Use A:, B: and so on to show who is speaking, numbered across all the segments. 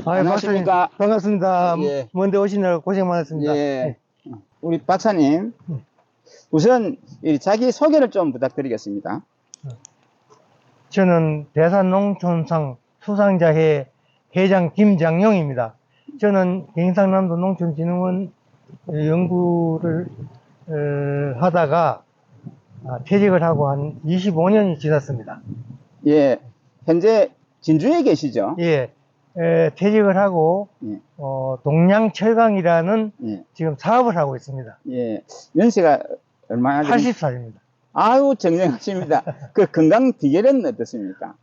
A: 안녕하십니까.
B: 반갑습니다.
A: 예.
B: 먼데 오시느라 고생 많았습니다.
A: 예. 우리 박사님, 우선 자기 소개를 좀 부탁드리겠습니다.
B: 저는 대산농촌상 수상자회 회장 김장용입니다. 저는 경상남도 농촌진흥원 연구를 하다가 퇴직을 하고 한 25년이 지났습니다.
A: 예. 현재 진주에 계시죠?
B: 예. 퇴직을 하고
A: 예.
B: 동양철강이라는
A: 예.
B: 지금 사업을 하고 있습니다.
A: 예. 연세가 얼마나
B: 80살입니다.
A: 아유, 정정하십니다. 그 건강 비결은 어떻습니까?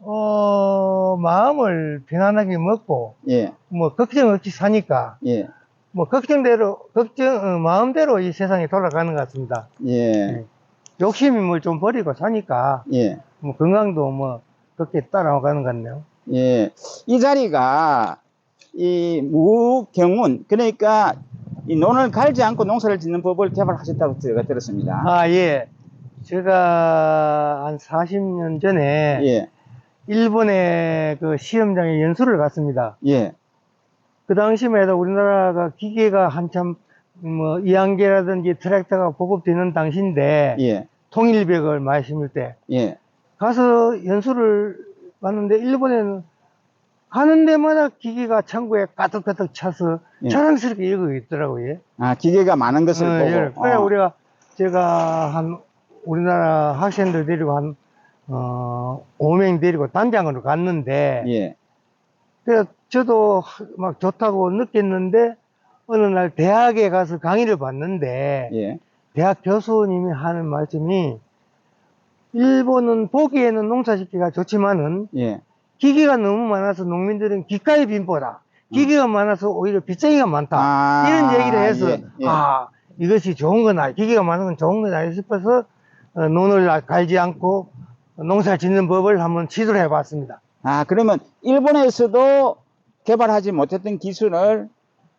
B: 마음을 편안하게 먹고,
A: 예.
B: 뭐, 걱정 없이 사니까,
A: 예.
B: 뭐, 마음대로 이 세상이 돌아가는 것 같습니다.
A: 예.
B: 욕심이 뭘 좀 버리고 사니까,
A: 예.
B: 뭐, 건강도 뭐, 그렇게 따라가는 것 같네요.
A: 예. 이 자리가 이 무경운, 그러니까 이 논을 갈지 않고 농사를 짓는 법을 개발하셨다고 제가 들었습니다.
B: 예. 제가 한 40년 전에
A: 예.
B: 일본에 그 시험장에 연수를 갔습니다.
A: 예.
B: 그 당시만 해도 우리나라가 기계가 한참 뭐 이항계라든지 트랙터가 보급되는 당시인데
A: 예.
B: 통일벽을 많이 심을 때
A: 예.
B: 가서 연수를 봤는데 일본에는 가는 데마다 기계가 창고에 가득가득 차서
A: 예.
B: 자랑스럽게 여기고 있더라고요.
A: 아, 기계가 많은 것을 보고.
B: 예. 그래 제가 우리나라 학생들 데리고 한 5명 데리고 단장으로 갔는데
A: 예.
B: 그래서 저도 막 좋다고 느꼈는데 어느 날 대학에 가서 강의를 받는데
A: 예.
B: 대학 교수님이 하는 말씀이 일본은 보기에는 농사짓기가 좋지만은
A: 예.
B: 기계가 너무 많아서 농민들은 기가의 빈보다 기계가 많아서 오히려 빚쟁이가 많다 이런 얘기를 해서
A: 예. 예.
B: 이것이 좋은 건 아니 기계가 많은 건 좋은 건 아니 싶어서 논을 갈지 않고 농사 짓는 법을 한번 시도를 해봤습니다.
A: 아, 그러면 일본에서도 개발하지 못했던 기술을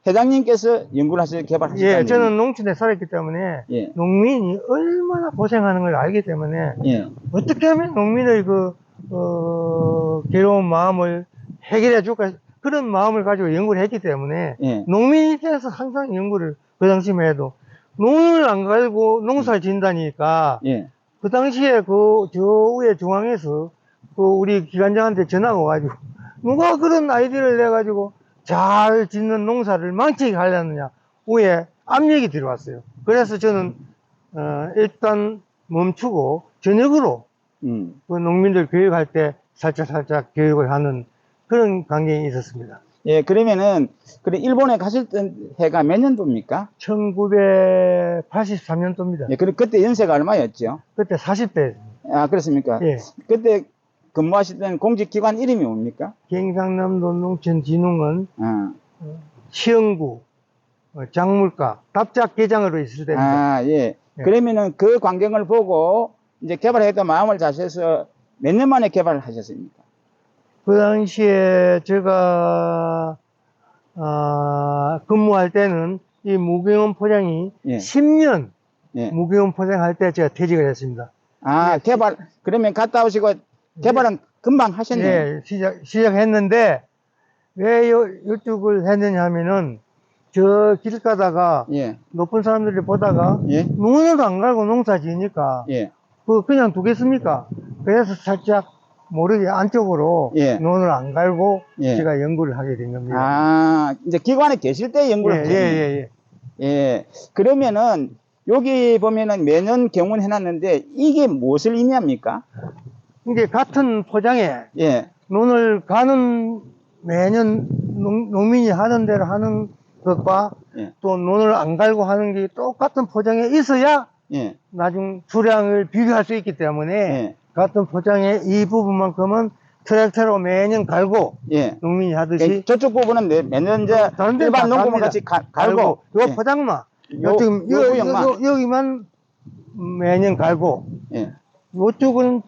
A: 회장님께서 연구를 하셔서 개발하셨다는
B: 예, 저는 농촌에 살았기 때문에
A: 예.
B: 농민이 얼마나 고생하는 걸 알기 때문에
A: 예.
B: 어떻게 하면 농민의 괴로운 마음을 해결해 줄까 그런 마음을 가지고 연구를 했기 때문에
A: 예.
B: 농민에 대해서 항상 연구를 그 당시만 해도 논을 안 갈고 농사를 짓다니까
A: 예.
B: 그 당시에 저 위에 중앙에서 우리 기관장한테 전화가 와가지고 누가 그런 아이디어를 내가지고 잘 짓는 농사를 망치게 하려느냐 위에 압력이 들어왔어요. 그래서 저는 일단 멈추고 저녁으로 그 농민들 교육할 때 살짝 교육을 하는 그런 광경이 있었습니다.
A: 예, 그러면은 일본에 가실 해가 몇 년도입니까?
B: 1983년도입니다.
A: 예, 그때 연세가 얼마였죠?
B: 그때 40대.
A: 아, 그렇습니까?
B: 예.
A: 그때 근무하시던 공직기관 이름이 뭡니까?
B: 경상남도 농촌진흥원 시흥구 작물가 답작계장으로 있을 때입니다.
A: 아, 예.
B: 예.
A: 그러면은 그 광경을 보고 이제 개발하겠다 마음을 자셔서 몇 년 만에 개발을 하셨습니까?
B: 그 당시에 제가 근무할 때는 이 무경원 포장이
A: 예.
B: 10년
A: 예.
B: 무경원 포장할 때 제가 퇴직을 했습니다.
A: 아, 그러면 갔다 오시고 개발은 금방 하셨네요.
B: 예, 시작했는데 왜 이쪽을 했느냐 하면은 저 길 가다가
A: 예.
B: 높은 사람들이 보다가
A: 예.
B: 눈을 안 갈고 농사 지으니까
A: 예.
B: 그냥 두겠습니까? 그래서 살짝 모르게 안쪽으로
A: 예.
B: 논을 안 갈고
A: 예.
B: 제가 연구를 하게 된 겁니다.
A: 아, 이제 기관에 계실 때 연구를 하셨네요.
B: 예.
A: 예. 그러면은 여기 보면은 매년 경운 해놨는데 이게 무엇을 의미합니까?
B: 이게 같은 포장에
A: 예.
B: 논을 가는 매년 농민이 하는 대로 하는 것과
A: 예.
B: 또 논을 안 갈고 하는 게 똑같은 포장에 있어야
A: 예.
B: 나중 수량을 비교할 수 있기 때문에
A: 예.
B: 같은 포장의 이 부분만큼은 트랙터로 매년 갈고
A: 예.
B: 농민이 하듯이
A: 저쪽 부분은 매년 이제
B: 다른 데는
A: 일반
B: 다
A: 농부만
B: 갑니다.
A: 같이 갈고
B: 요
A: 예.
B: 포장만
A: 요
B: 지금
A: 구역만.
B: 여기만 매년 갈고
A: 예.
B: 요쪽은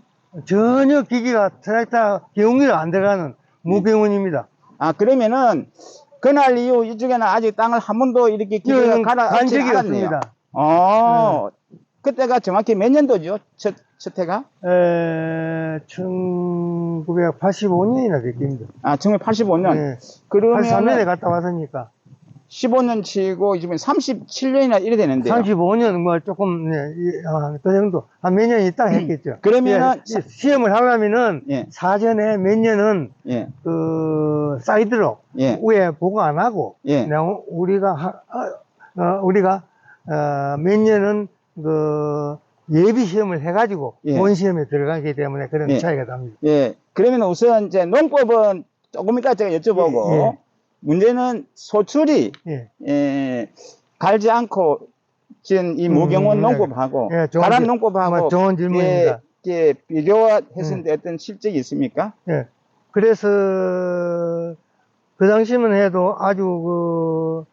B: 전혀 기계가 트랙터 경운기가 안 들어가는 무경운입니다.
A: 아, 그러면은 그날 이후 이쪽에는 아직 땅을 한 번도 이렇게 기계가
B: 간 적이
A: 않았네요.
B: 없습니다.
A: 그때가 정확히 몇 년도죠? 첫 첫 해가?
B: 1985년이나 됐겠습니다.
A: 아, 1985년.
B: 네.
A: 그러면
B: 83년에 갔다 왔으니까.
A: 15년 치고 이제 37년이나 이래 되는데요.
B: 35년 뭐 조금, 그 정도. 한 몇 년 있다가 했겠죠.
A: 그러면은
B: 예, 시험을 하려면은
A: 예.
B: 사전에 몇 년은
A: 예.
B: 그 사이드로
A: 예.
B: 위에 보고 안 하고
A: 예.
B: 그냥 우리가 몇 년은 그 예비 시험을 해가지고
A: 예.
B: 본 시험에 들어가기 때문에 그런
A: 예.
B: 차이가 납니다.
A: 예. 그러면 우선 이제 농법은 조금 이따 제가 여쭤보고
B: 예.
A: 문제는 소출이
B: 예.
A: 갈지 않고 지은 이 무경원 농법하고
B: 예,
A: 가란 농법하고
B: 좋은 질문입니다.
A: 비교했을 때 어떤 실적이 있습니까?
B: 예. 그래서 그 당시만 해도 아주 그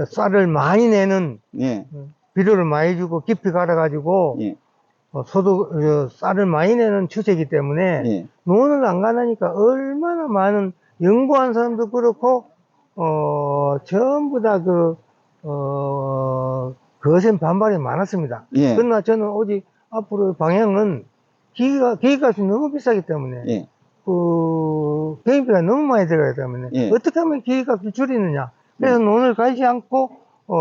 B: 쌀을 많이 내는
A: 예.
B: 비료를 많이 주고 깊이 갈아가지고
A: 예.
B: 쌀을 많이 내는 추세이기 때문에
A: 예.
B: 논을 안 가나니까 얼마나 많은 연구한 사람도 그렇고 전부 다 거센 반발이 많았습니다.
A: 예.
B: 그러나 저는 오직 앞으로 방향은 기계값이 너무 비싸기 때문에
A: 예.
B: 경비가 너무 많이 들어가기 때문에
A: 예.
B: 어떻게 하면 기계값을 줄이느냐. 그래서 논을 가지 않고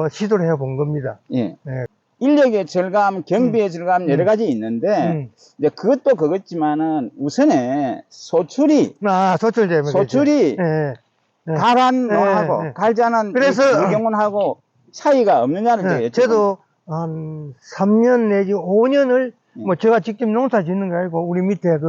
B: 시도를 해본 겁니다.
A: 예.
B: 예.
A: 인력의 절감, 경비의 절감 여러 가지 있는데 이제 그것도 그렇지만은 우선에 소출이
B: 소출이
A: 예. 가란 농하고 갈지 않은
B: 그래서
A: 무경원하고 차이가 없느냐는 게
B: 저도 한 3년 내지 5년을 뭐 제가 직접 농사 짓는 거 아니고 우리 밑에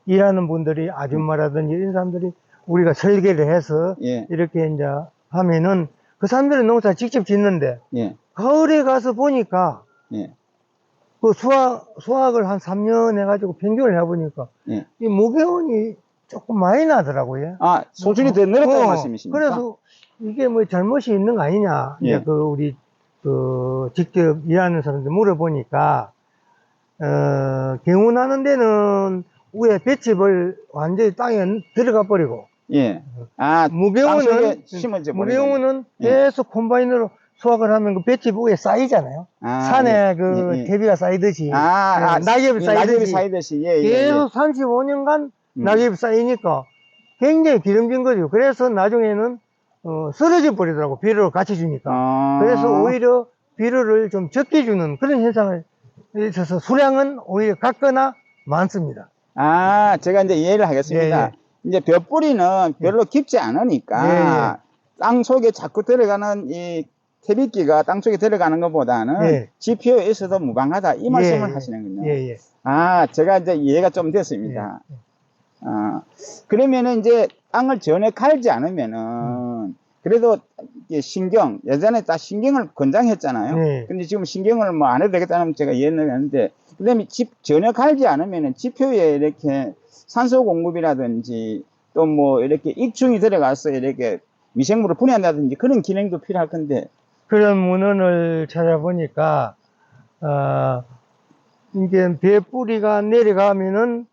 B: 일하는 분들이 아줌마라든지 이런 사람들이 우리가 설계를 해서
A: 예.
B: 이렇게 이제 하면은 그 사람들은 농사 직접 짓는데
A: 예.
B: 가을에 가서 보니까
A: 예.
B: 그 수확을 한 3년 해가지고 평균을 해보니까
A: 예.
B: 이 무게원이 조금 많이 나더라고요.
A: 아, 소출이 더 늘었다는 말씀이십니까?
B: 그래서 이게 뭐 잘못이 있는 거 아니냐.
A: 예.
B: 이제 우리 직접 일하는 사람들 물어보니까 경운하는 데는 위에 볏짚을 완전히 땅에 들어가 버리고
A: 예. 아,
B: 무게원은 계속 콤바인으로 수확을 하면 그 볏짚 위에 쌓이잖아요. 산에 대비가 쌓이듯이. 낙엽이 쌓이듯이.
A: 예.
B: 계속 35년간 낙엽이 쌓이니까 굉장히 기름진 거죠. 그래서 나중에는 쓰러져 버리더라고. 비료를 같이 주니까. 그래서 오히려 비료를 좀 적게 주는 그런 현상을 있어서 수량은 오히려 같거나 많습니다.
A: 아, 제가 이제 이해를 하겠습니다.
B: 예.
A: 이제 벼뿌리는 별로 깊지 않으니까 땅 속에 자꾸 들어가는 이 태빗기가 땅 속에 들어가는 것보다는 지표에 있어도 무방하다 이 말씀을 하시는군요. 아, 제가 이제 이해가 좀 됐습니다. 그러면은 이제 땅을 전에 갈지 않으면은 그래도 예전에 다 신경을 권장했잖아요. 근데 지금 신경을 뭐 안 해도 되겠다는 제가 이해는 했는데, 그 다음에 전혀 갈지 않으면은 지표에 이렇게 산소 공급이라든지 또 뭐 이렇게 익충이 들어가서 이렇게 미생물을 분해한다든지 그런 기능도 필요할 건데.
B: 그런 문헌을 찾아보니까, 이게 배 뿌리가 내려가면은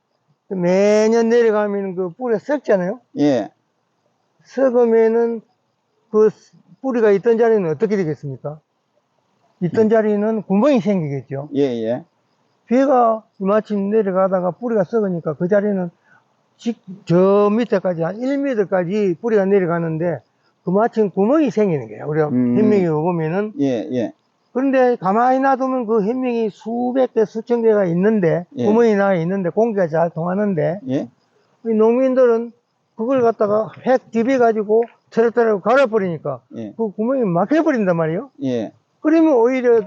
B: 매년 내려가면 그 뿌리가 썩잖아요.
A: 예.
B: 썩으면은 그 뿌리가 있던 자리는 어떻게 되겠습니까? 있던 자리는 구멍이 생기겠죠.
A: 예.
B: 비가 이마침 내려가다가 뿌리가 썩으니까 그 자리는 저 밑에까지 한 1m까지 뿌리가 내려가는데 그마침 구멍이 생기는 거예요. 우리가 햇명이 보면은.
A: 예.
B: 그런데 가만히 놔두면 그 햇명이 수백 개, 수천 개가 있는데, 구멍이 나 있는데 공기가 잘 통하는데, 이 농민들은 그걸 갖다가 획 디벼가지고 트럭트럭 갈아버리니까 그 구멍이 막혀버린단 말이에요. 그러면 오히려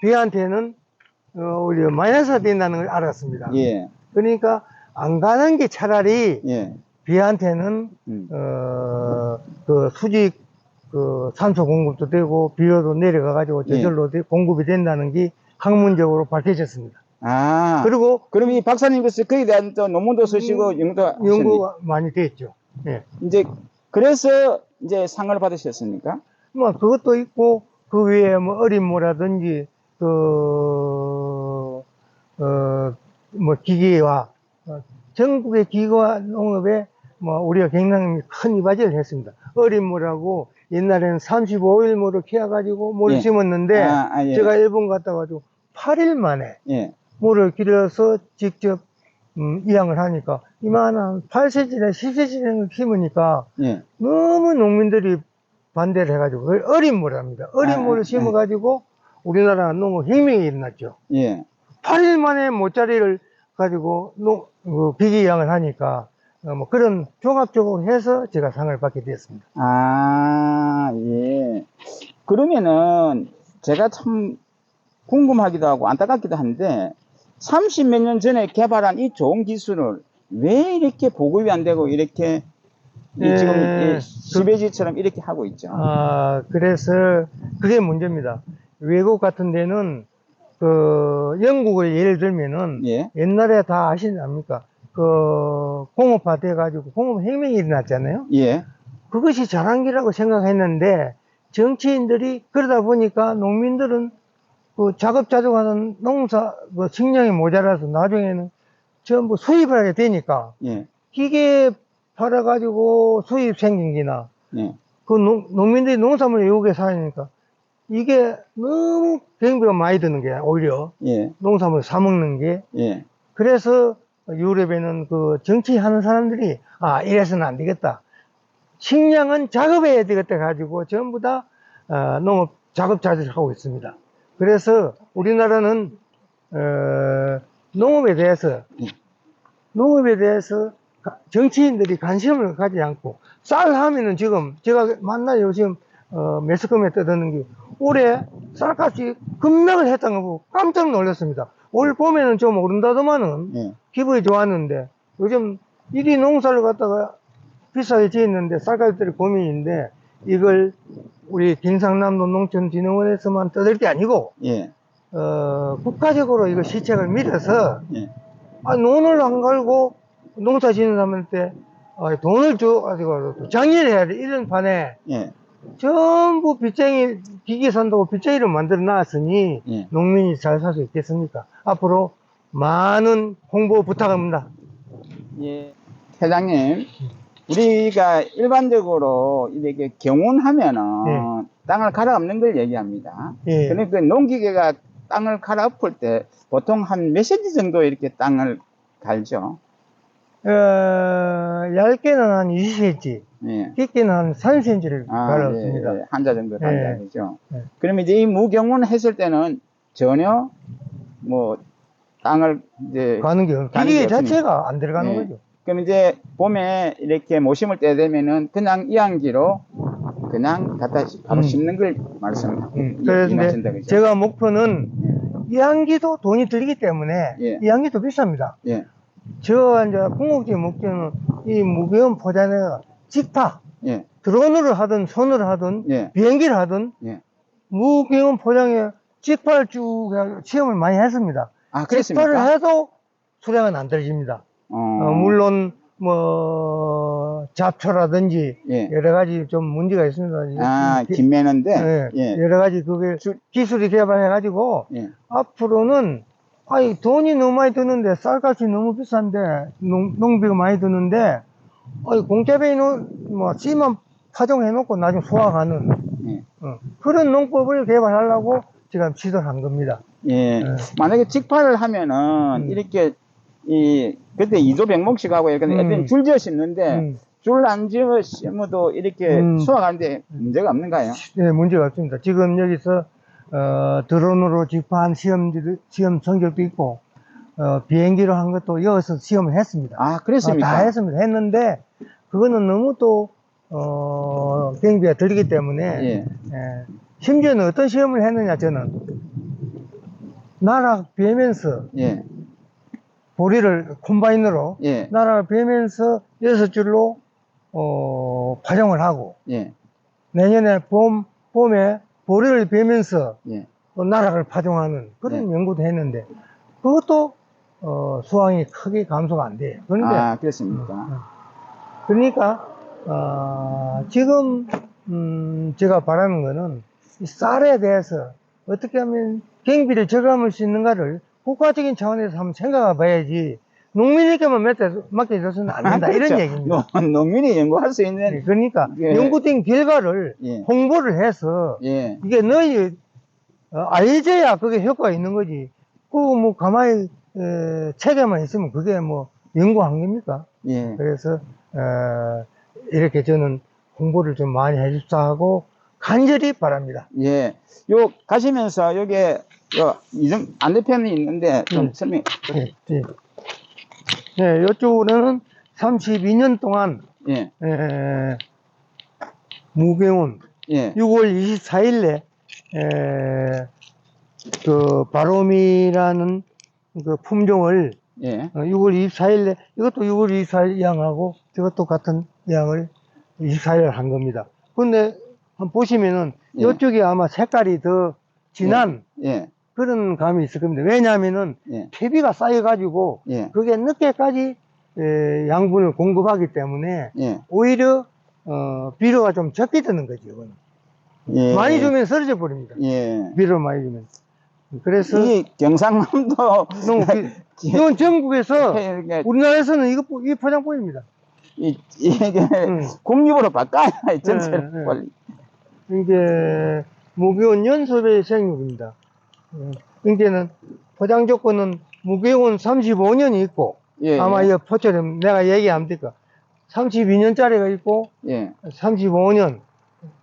B: 비한테는 오히려 마이너스가 된다는 걸 알았습니다. 그러니까 안 가는 게 차라리 비한테는 그 수직 산소 공급도 되고 비료도 내려가가지고 저절로 공급이 된다는 게 학문적으로 밝혀졌습니다.
A: 아,
B: 그리고
A: 그럼 이 박사님께서 거기에 대한 또 논문도 쓰시고
B: 연구가 많이 됐죠.
A: 이제 그래서 이제 상을 받으셨습니까?
B: 뭐 그것도 있고 그 외에 뭐 어린모라든지 뭐 기계와 전국의 기계와 농업에 뭐 우리가 굉장히 큰 이바지를 했습니다. 어린모라고 옛날에는 35일모로 키워가지고 모를 심었는데 제가 일본 갔다 가지고 8일 만에 물을 길어서 직접 이양을 하니까 이만한 8cm나 10cm를 심으니까
A: 예.
B: 너무 농민들이 반대를 해가지고 그걸 어린 물합니다. 어린 물을 심어가지고 우리나라가 너무 혁명이 일어났죠.
A: 예.
B: 8일 만에 모짜리를 가지고 비기양을 하니까 뭐 그런 종합적으로 해서 제가 상을 받게 되었습니다.
A: 아, 예. 그러면은 제가 참 궁금하기도 하고 안타깝기도 한데 30몇 년 전에 개발한 이 좋은 기술을 왜 이렇게 보급이 안 되고 이렇게 지금 시베지처럼 이렇게 하고 있죠?
B: 그래서 그게 문제입니다. 외국 같은 데는 그 영국을 예를 들면은
A: 예.
B: 옛날에 다 아시지 않습니까? 그 공업화 돼가지고 공업혁명이 일어났잖아요.
A: 예.
B: 그것이 자랑이라고 생각했는데 정치인들이 그러다 보니까 농민들은 그 자급자족하는 농사 그 식량이 모자라서 나중에는 전부 수입을 하게 되니까
A: 예.
B: 기계 팔아가지고 수입 생긴 기나
A: 예.
B: 그 농민들이 농산물 외국에 사니까 이게 너무 경비가 많이 드는 게 오히려
A: 예.
B: 농산물 사 먹는 게
A: 예.
B: 그래서 유럽에는 그 정치하는 사람들이 이래서는 안 되겠다. 식량은 작업해야 되겠다 가지고 전부 다 농업 자급자족하고 있습니다. 그래서 우리나라는 농업에 대해서 정치인들이 관심을 가지 않고 쌀 하면은 지금 제가 만나요 요즘 매스컴에 떠드는 게 올해 쌀값이 급락을 했다는 거 보고 깜짝 놀랐습니다. 올 봄에는 좀 오른다더만은
A: 예.
B: 기분이 좋았는데 요즘 이리 농사를 갖다가 비싸게 지었는데 쌀가격들이 고민인데 이걸 우리 경상남도 농촌진흥원에서만 떠들 게 아니고
A: 예.
B: 국가적으로 이거 시책을 밀어서
A: 예.
B: 논을 안 갈고 농사 짓는 사람한테 돈을 줘가지고 장려를 해야 돼. 이런 판에
A: 예.
B: 전부 빚쟁이 기계 산다고 빚쟁이를 만들어 놨으니
A: 예.
B: 농민이 잘 살 수 있겠습니까? 앞으로 많은 홍보 부탁합니다.
A: 예. 회장님, 우리가 일반적으로 이렇게 경운하면은 땅을 갈아엎는 걸 얘기합니다.
B: 예.
A: 그러니까 농기계가 땅을 갈아엎을 때 보통 한 몇 cm 정도 이렇게 땅을 갈죠?
B: 얇게는 한 20cm,
A: 예.
B: 깊게는 한 30cm를 갈아엎습니다.
A: 예, 예. 한자 정도 간다, 그죠?
B: 예.
A: 그러면 이제 이 무경운 했을 때는 전혀 뭐 땅을 이제
B: 가는 게 기계 자체가 안 들어가는 거죠.
A: 그럼 이제 봄에 이렇게 모심을 때 되면은 그냥 이항기로 그냥 갖다 바로 심는 걸 말씀하신다, 그죠?
B: 제가 목표는 이항기도 돈이 들기 때문에 이항기도 비쌉니다.
A: 예.
B: 저 이제 궁극적인 목표는 이 무게원 포장해가 직파, 드론으로 하든 손으로 하든 비행기를 하든 무게원 포장에 직파를 쭉 시험을 많이 했습니다.
A: 그렇습니까?
B: 직파를 해도 수량은 안 떨어집니다. 물론 뭐 잡초라든지 여러 가지 좀 문제가 있습니다.
A: 김매는데
B: 여러 가지 그게 기술이 개발해 가지고 앞으로는 돈이 너무 많이 드는데 쌀값이 너무 비싼데 농비가 많이 드는데 공짜배에 뭐 씨만 파종해 놓고 나중에 수확하는 그런 농법을 개발하려고 지금 시도를 한 겁니다.
A: 만약에 직파를 하면은 이렇게 그때 이조백목식하고 이렇게 줄 지어 심는데 줄 안 지어 심어도 이렇게 수확하는데 문제가 없는가요?
B: 네, 문제가 없습니다. 지금 여기서 드론으로 직파한 시험 성적도 있고 비행기로 한 것도 여기서 시험을 했습니다.
A: 그렇습니까?
B: 다 했습니다. 했는데 그거는 너무 또 경비가 들기 때문에 심지어는 어떤 시험을 했느냐 저는 나락 베면서 보리를 콤바인으로 나락을 베면서 6줄로 파종을 하고 내년에 봄에 보리를 베면서 또 나락을 파종하는 그런 연구도 했는데 그것도 수확이 크게 감소가 안 돼요. 그런데
A: 그렇습니까?
B: 그러니까 지금 제가 바라는 거는 이 쌀에 대해서 어떻게 하면 경비를 절감할 수 있는가를 국가적인 차원에서 한번 생각해 봐야지 농민에게만 맡겨줘서는 안 된다.
A: 그렇죠.
B: 이런 얘기입니다.
A: 농민이 연구할 수 있는
B: 그러니까 연구된 결과를 홍보를 해서 이게 너희 알려져야 그게 효과가 있는 거지. 뭐 가만히 책에만 있으면 그게 뭐 연구한 겁니까?
A: 예.
B: 그래서 이렇게 저는 홍보를 좀 많이 해줍사 하고 간절히 바랍니다.
A: 예. 요 가시면서 요게 요 이정 안 대표님이 있는데 좀 설명.
B: 예, 예. 네, 이쪽으로는 32년 동안
A: 예.
B: 무병원
A: 예.
B: 6월 24일에 그 바로미라는 그 품종을
A: 예.
B: 6월 24일에 이것도 6월 24일 양하고 저것도 같은 양을 24일 한 겁니다. 근데 한번 보시면은
A: 예.
B: 이쪽이 아마 색깔이 더 진한
A: 예.
B: 그런 감이 있을 겁니다. 왜냐하면은
A: 예.
B: 퇴비가 쌓여가지고
A: 예.
B: 그게 늦게까지 양분을 공급하기 때문에
A: 예.
B: 오히려 비료가 좀 적게 드는 거죠. 이거는.
A: 예.
B: 많이 주면 쓰러져 버립니다.
A: 예.
B: 비료를 많이 주면. 그래서
A: 이 경상남도
B: 너무 이건 전국에서
A: 이게
B: 우리나라에서는 이 포장법입니다.
A: 이게
B: 응.
A: 국립으로 바꿔야 전체를
B: 네, 네.
A: 빨리.
B: 이게 무기온 연소배 생육입니다. 이제는 포장 조건은 무기온 35년이 있고
A: 예.
B: 아마 이 포처럼 내가 얘기하면 될까 32년짜리가 있고
A: 예.
B: 35년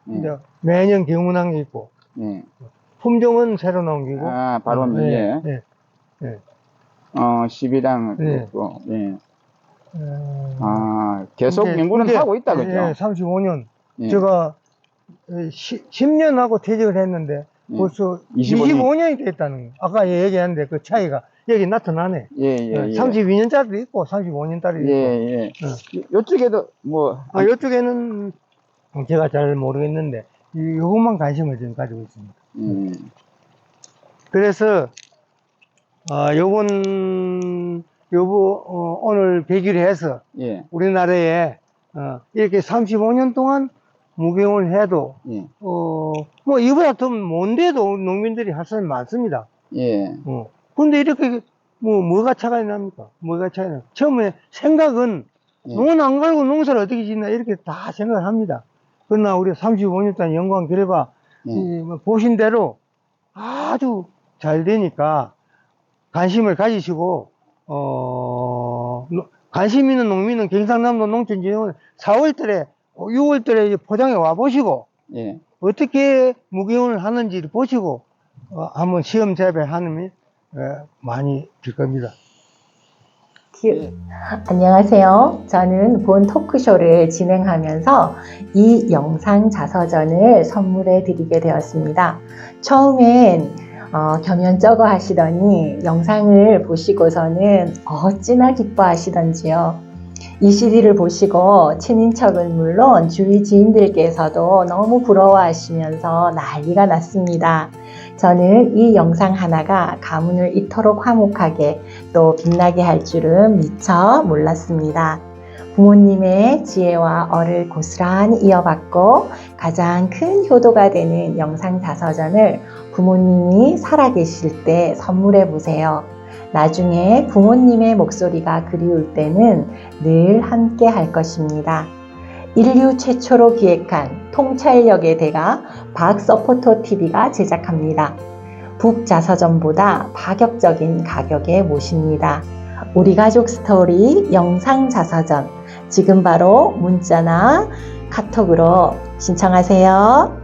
A: 예.
B: 이제 매년 경운한 게 있고
A: 예.
B: 품종은 새로 나온 게고
A: 아, 바로
B: 예,
A: 예.
B: 예, 예.
A: 12랑
B: 예.
A: 있고. 예.
B: 어,
A: 계속
B: 이제
A: 연구는 하고 있다 그죠?
B: 예, 35년
A: 예.
B: 제가 10년 하고 퇴직을 했는데
A: 예.
B: 벌써
A: 25년.
B: 25년이 됐다는 거. 아까 얘기했는데 그 차이가 여기 나타나네.
A: 예, 예, 예.
B: 32년짜리도 있고 35년짜리도
A: 예,
B: 있고.
A: 예. 요쪽에도 뭐
B: 이쪽에는 제가 잘 모르겠는데 요것만 관심을 지금 가지고 있습니다. 그래서 오늘 계기로 해서
A: 예.
B: 우리나라에 이렇게 35년 동안 무경을 해도
A: 예.
B: 뭐 이보다 더 뭔데도 농민들이 할 사람이 많습니다.
A: 예.
B: 근데 이렇게 뭐가 차이가 납니까? 뭐가 차이가 나? 처음에 생각은
A: 예.
B: 농은 안 갈고 농사를 어떻게 짓나 이렇게 다 생각을 합니다. 그러나 우리 35년 동안 연구한 결과
A: 예.
B: 보신 대로 아주 잘 되니까 관심을 가지시고 관심 있는 농민은 경상남도 농촌진흥원 4월달에 6월달에 포장해 와 보시고
A: 예.
B: 어떻게 무경을 하는지 보시고 한번 시험 재배하면 많이 될 겁니다.
C: 안녕하세요. 저는 본 토크쇼를 진행하면서 이 영상 자서전을 선물해 드리게 되었습니다. 처음엔 겸연쩍어 하시더니 영상을 보시고서는 어찌나 기뻐하시던지요. 이 CD를 보시고 친인척은 물론 주위 지인들께서도 너무 부러워하시면서 난리가 났습니다. 저는 이 영상 하나가 가문을 이토록 화목하게 또 빛나게 할 줄은 미처 몰랐습니다. 부모님의 지혜와 어를 고스란히 이어받고 가장 큰 효도가 되는 영상 자서전을 부모님이 살아계실 때 선물해 보세요. 나중에 부모님의 목소리가 그리울 때는 늘 함께 할 것입니다. 인류 최초로 기획한 통찰력의 대가 박서포터TV가 제작합니다. 북자서전보다 파격적인 가격에 모십니다. 우리 가족 스토리 영상 자서전 지금 바로 문자나 카톡으로 신청하세요.